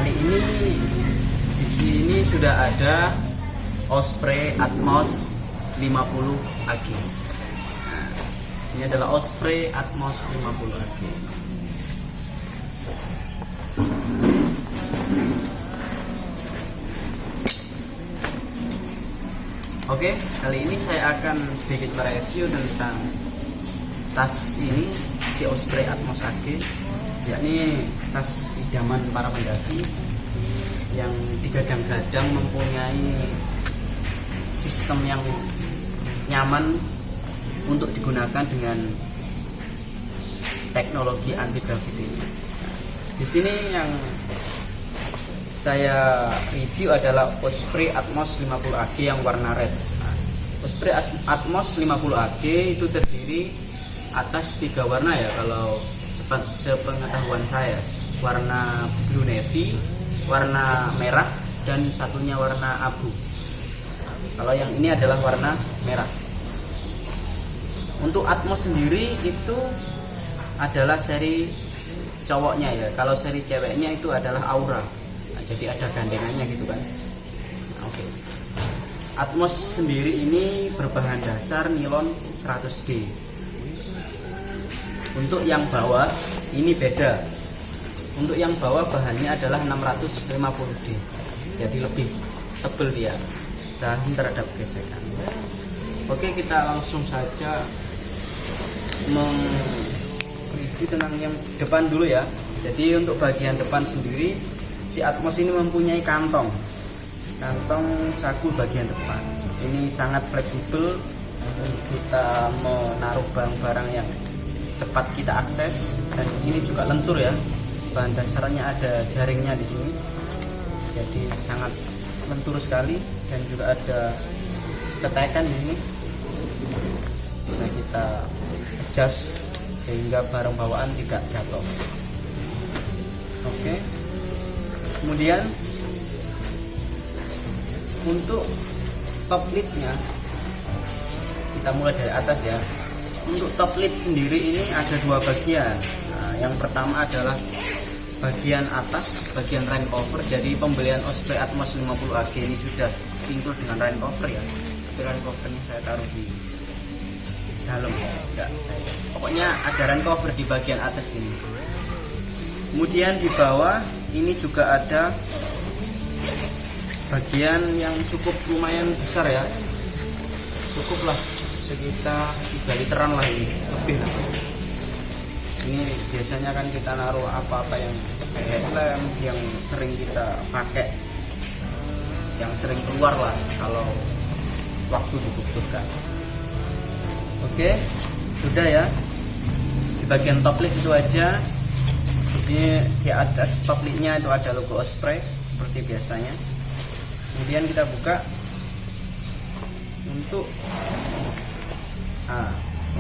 kali ini di sini sudah ada Osprey Atmos 50 AG. Nah, ini adalah Osprey Atmos 50 AG. Oke, kali ini saya akan sedikit mereview tentang tas ini, si Osprey Atmos AG, yakni tas idaman para pendaki yang digadang-gadang mempunyai sistem yang nyaman untuk digunakan dengan teknologi anti gravity. Di sini yang saya review adalah Osprey Atmos 50 AG yang warna red. Osprey Atmos 50 AG itu terdiri atas 3 warna ya, kalau sepengetahuan saya. Warna blue navy, warna merah, dan satunya warna abu. Kalau yang ini adalah warna merah. Untuk Atmos sendiri itu adalah seri cowoknya ya. Kalau seri ceweknya itu adalah Aura. Nah, jadi ada gandengannya gitu kan. Oke. Atmos sendiri ini berbahan dasar nilon 100D. Untuk yang bawah ini beda. Untuk yang bawah bahannya adalah 650D. Jadi lebih tebal dia, tahan terhadap gesekan. Oke, kita langsung saja mereview tentang yang depan dulu ya. Jadi untuk bagian depan sendiri, si Atmos ini mempunyai kantong saku bagian depan. Ini sangat fleksibel untuk kita menaruh barang-barang yang cepat kita akses, dan ini juga lentur ya. Bahan dasarnya ada jaringnya di sini, jadi sangat lentur sekali, dan juga ada ketekan ini, bisa kita adjust sehingga barang bawaan tidak jatuh. Oke. Kemudian untuk top lidnya, kita mulai dari atas ya. Untuk top lid sendiri ini ada 2 bagian. Nah, yang pertama adalah bagian atas, bagian rain cover. Jadi pembelian Osprey Atmos 50 AG ini sudah include dengan rain cover ya. Tapi rain covernya saya taruh di dalam ya. Enggak. Pokoknya ada rain cover di bagian atas ini. Kemudian di bawah ini juga ada bagian yang cukup lumayan besar ya. Cukup lah, sekitar 3 literan lah ini, lebih lah. Ini biasanya kan kita naruh apa-apa yang headlamp yang sering kita pakai, yang sering keluar lah kalau waktu dibutuhkan. Oke, sudah ya. Di bagian top lid itu aja. Jadi di atas top lidnya itu ada logo Osprey seperti biasanya. Kemudian kita buka. Untuk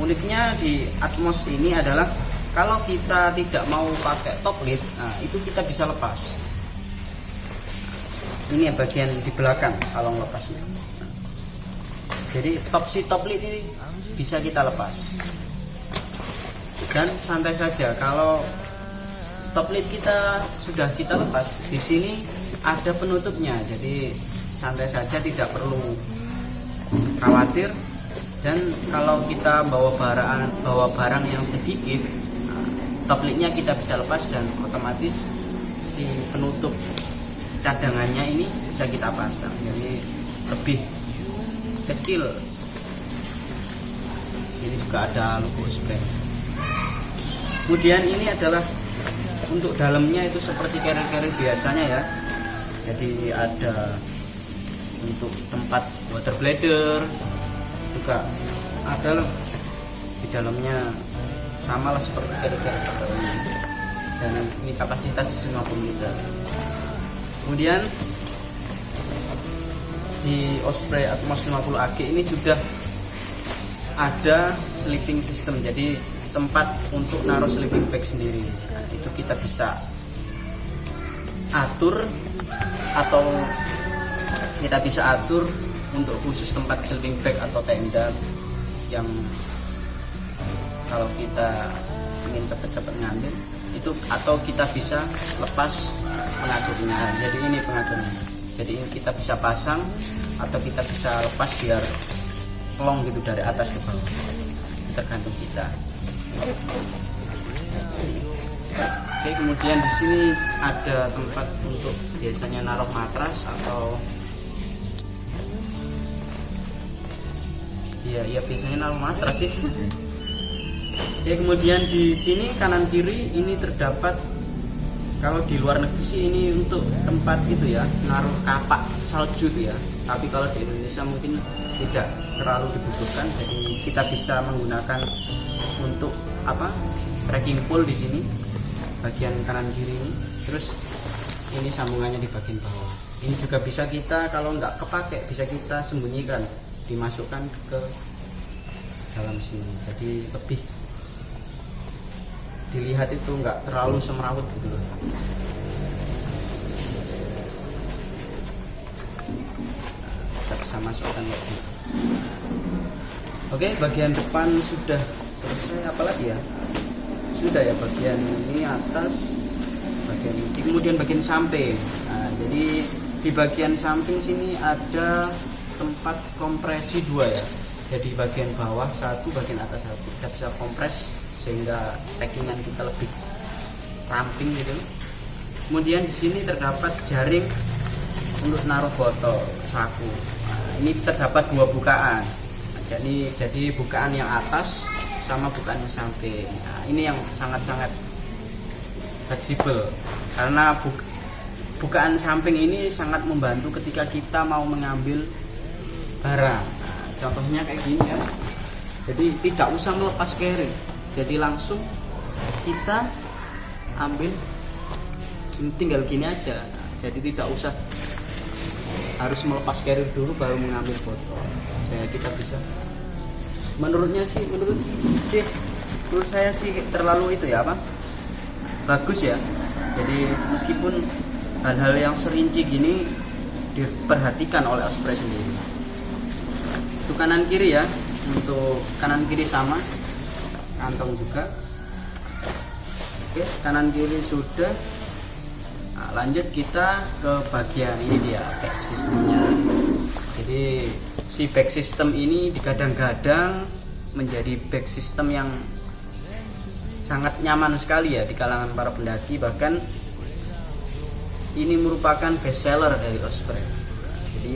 uniknya di Atmos ini adalah kalau kita tidak mau pakai top lid, itu kita bisa lepas. Ini yang bagian di belakang kalau lepasnya. Jadi top lid ini bisa kita lepas. Dan santai saja, kalau top lid kita sudah kita lepas, di sini ada penutupnya. Jadi santai saja, tidak perlu khawatir. Dan kalau kita bawa barang yang sedikit, top lidnya kita bisa lepas, dan otomatis si penutup cadangannya ini bisa kita pasang, jadi lebih kecil. Ini juga ada logo Osprey. Kemudian ini adalah untuk dalamnya itu seperti carrier biasanya ya. Jadi ada untuk tempat water bladder, juga ada loh di dalamnya, sama lah seperti carrier ini, dan ini kapasitas 50 liter. Kemudian di Osprey Atmos 50 AG ini sudah ada sleeping system, jadi tempat untuk naruh sleeping bag sendiri. Nah, itu kita bisa atur, atau kita bisa atur untuk khusus tempat sleeping bag atau tenda yang kalau kita ingin cepet-cepet ngambil itu, atau kita bisa lepas pengaduknya. Jadi ini pengaduknya, jadi ini kita bisa pasang atau kita bisa lepas biar plong gitu dari atas ke bawah, tergantung kita. Oke, kemudian di sini ada tempat untuk biasanya naruh matras atau ya biasanya naruh matras sih. Ya, kemudian di sini kanan kiri ini terdapat, kalau di luar negeri sih ini untuk tempat itu ya, naruh kapak salju itu ya. Tapi kalau di Indonesia mungkin tidak terlalu dibutuhkan, jadi kita bisa menggunakan untuk trekking pole di sini bagian kanan kiri ini. Terus ini sambungannya di bagian bawah. Ini juga bisa kita, kalau nggak kepake, bisa kita sembunyikan, dimasukkan ke dalam sini, jadi lebih dilihat itu nggak terlalu semrawut gitu loh. Kita bisa masukkan lagi. Oke, bagian depan sudah selesai. Apalagi ya, sudah ya, bagian ini atas, bagian ini, kemudian bagian samping. Nah, jadi di bagian samping sini ada tempat kompresi 2 ya. Jadi bagian bawah 1, bagian atas 1, kita bisa kompres sehingga packingan kita lebih ramping gitu. Kemudian di sini terdapat jaring untuk naruh botol saku. Nah, ini terdapat 2 bukaan. Nah, jadi bukaan yang atas sama bukaan yang samping. Nah, ini yang sangat-sangat fleksibel karena bukaan samping ini sangat membantu ketika kita mau mengambil barang. Nah, contohnya kayak gini ya. Jadi tidak usah melepas carry. Jadi langsung kita ambil, tinggal gini aja. Nah, jadi tidak usah harus melepas carrier dulu baru mengambil botol. Kita bisa. Menurut saya sih terlalu itu ya bagus ya. Jadi meskipun hal-hal yang serinci gini diperhatikan oleh Osprey sendiri. Untuk kanan kiri ya, untuk kanan kiri sama. Kantong juga. Oke, kanan kiri sudah. Nah, lanjut kita ke bagian ini dia, back systemnya. Jadi si back system ini digadang-gadang menjadi back system yang sangat nyaman sekali ya di kalangan para pendaki. Bahkan ini merupakan best seller dari Osprey. Jadi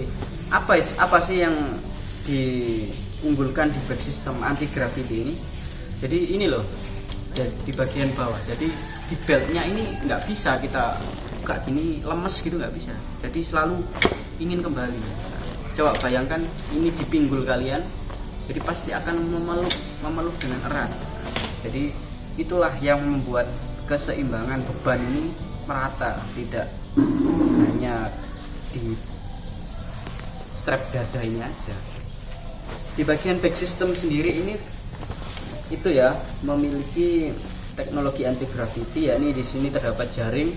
apa sih yang diunggulkan di back system anti gravity ini? Jadi ini loh, di bagian bawah. Jadi di beltnya ini nggak bisa kita buka gini lemes gitu, nggak bisa. Jadi selalu ingin kembali. Coba bayangkan ini di pinggul kalian, jadi pasti akan memeluk dengan erat. Jadi itulah yang membuat keseimbangan beban ini merata, tidak hanya di strap dada ini aja. Di bagian back system sendiri ini itu ya memiliki teknologi anti gravity ya. Ini di sini terdapat jaring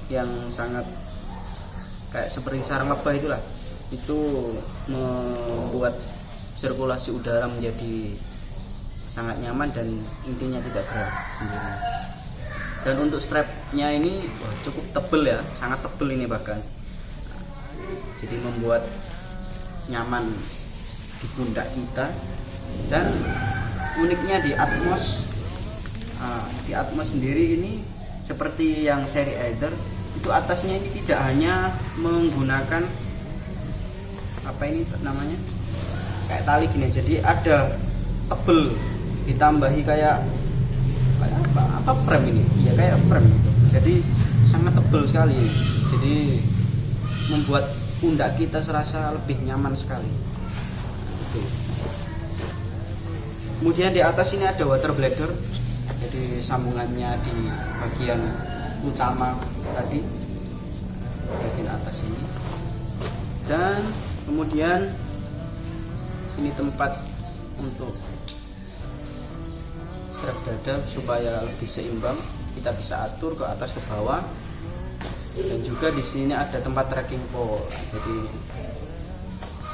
yang sangat kayak seperti sarang lebah itulah. Itu membuat sirkulasi udara menjadi sangat nyaman dan intinya tidak gerak sendiri. Dan untuk strapnya ini cukup tebal ya, sangat tebal ini bahkan. Jadi membuat nyaman di pundak kita. Dan uniknya di Atmos sendiri ini seperti yang seri Either, itu atasnya ini tidak hanya menggunakan kayak tali gini, jadi ada tebel ditambahi kayak frame ini ya, kayak frame gitu. Jadi sangat tebel sekali, jadi membuat pundak kita serasa lebih nyaman sekali gitu. Kemudian di atas ini ada water bladder, jadi sambungannya di bagian utama tadi, bagian atas ini. Dan kemudian ini tempat untuk strap dada supaya lebih seimbang, kita bisa atur ke atas ke bawah. Dan juga di sini ada tempat trekking pole. Jadi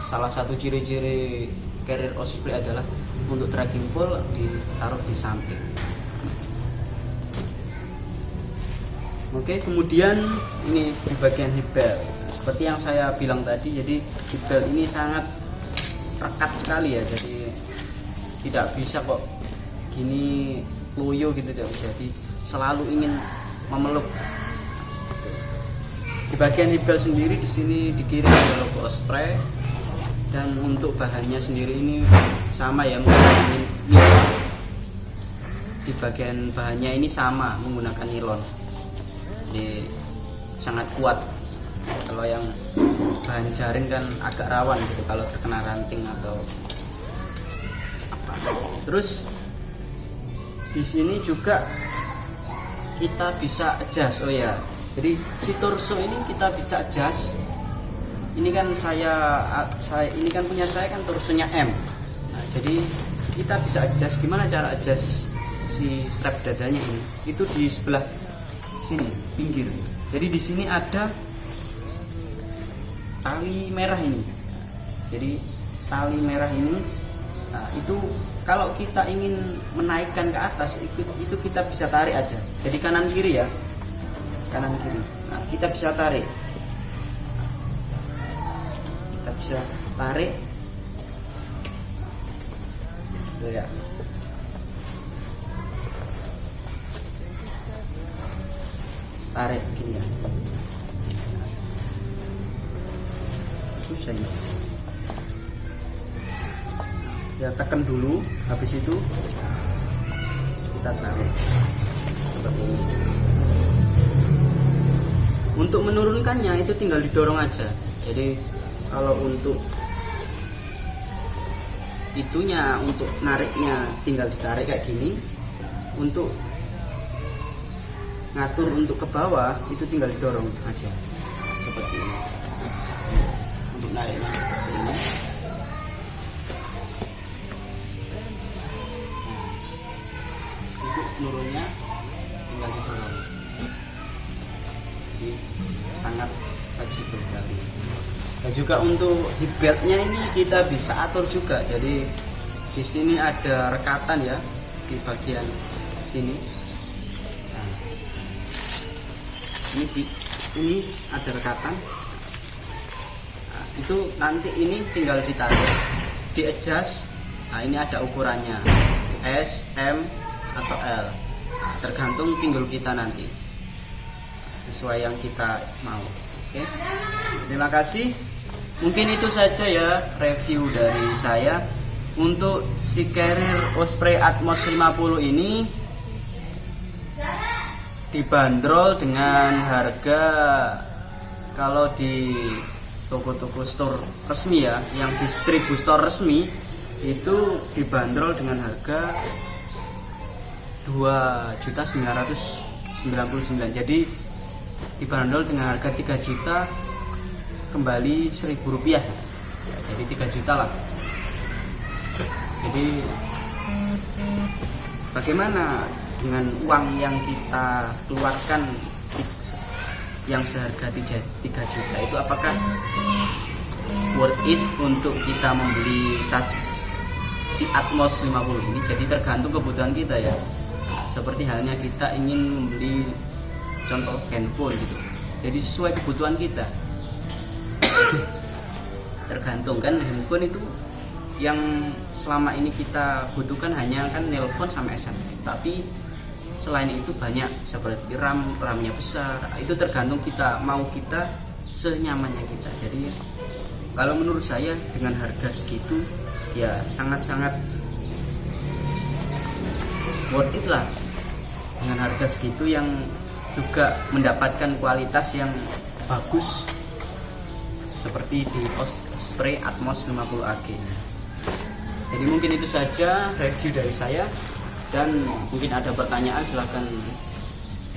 salah satu ciri-ciri carrier Osprey adalah untuk trekking pole ditaruh di samping. Oke, kemudian ini di bagian hip belt. Seperti yang saya bilang tadi, jadi hip belt ini sangat rekat sekali ya. Jadi tidak bisa kok gini loyo gitu, tidak bisa. Jadi selalu ingin memeluk. Di bagian hip belt sendiri di sini dikirim ada logo Osprey, dan untuk bahannya sendiri ini sama ya, menggunakan nilon. Di bagian bahannya ini sama menggunakan nilon. Jadi sangat kuat. Kalau yang bahan jaring kan agak rawan gitu kalau terkena ranting atau apa. Terus di sini juga kita bisa adjust. Oh ya, jadi si torso ini kita bisa adjust. Ini kan saya ini kan punya saya kan torsonya M. Nah, jadi kita bisa adjust. Gimana cara adjust si strap dadanya ini? Itu di sebelah sini pinggir. Jadi di sini ada tali merah ini. Jadi tali merah ini, nah, itu kalau kita ingin menaikkan ke atas itu kita bisa tarik aja. Jadi kanan kiri ya, kanan kiri. Nah, kita bisa tarik. Kita bisa tarik. Tuh ya. Tarik begini ya. Susah ini. Ya tekan dulu, habis itu kita tarik seperti ini. Untuk menurunkannya itu tinggal didorong aja. Jadi kalau untuk itunya, untuk nariknya tinggal ditarik kayak gini. Untuk ngatur untuk ke bawah itu tinggal didorong aja seperti ini. Untuk nariknya seperti ini. Untuk nurunnya tinggal didorong. Jadi sangat fleksibel sekali. Dan juga untuk hip beltnya ini kita bisa atur juga. Jadi di sini ada rekatan ya di bagian sini. Ini ada rekatan. Nah, itu nanti ini tinggal ditarik, di adjust. Nah, ini ada ukurannya S, M atau L. Nah, tergantung pinggul kita nanti sesuai yang kita mau. Oke, terima kasih. Mungkin itu saja ya review dari saya untuk si carrier Osprey Atmos 50 ini. Dibanderol dengan harga, kalau di toko-toko store resmi ya, yang distributor resmi itu dibanderol dengan harga 2.999.000. Jadi dibanderol dengan harga 3 juta kembali 1.000 rupiah ya, jadi 3 juta lah. Jadi bagaimana dengan uang yang kita keluarkan yang seharga 3 juta itu, apakah worth it untuk kita membeli tas si Atmos 50 ini? Jadi tergantung kebutuhan kita ya. Nah, seperti halnya kita ingin membeli contoh handphone gitu, jadi sesuai kebutuhan kita. Tergantung kan, handphone itu yang selama ini kita butuhkan hanya kan nelpon sama SMS, tapi selain itu banyak seperti RAM-nya besar. Itu tergantung kita mau kita senyamannya kita. Jadi kalau menurut saya dengan harga segitu ya sangat-sangat worth it lah. Dengan harga segitu yang juga mendapatkan kualitas yang bagus seperti di Osprey Atmos 50 AG. Jadi mungkin itu saja review dari saya. Dan mungkin ada pertanyaan, silahkan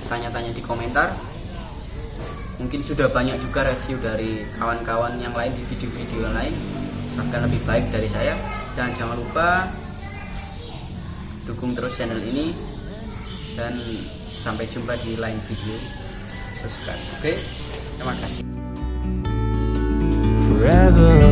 tanya-tanya di komentar. Mungkin sudah banyak juga review dari kawan-kawan yang lain di video-video lain, bahkan lebih baik dari saya. Dan jangan lupa dukung terus channel ini. Dan sampai jumpa di lain video. Subscribe. Oke, terima kasih. Forever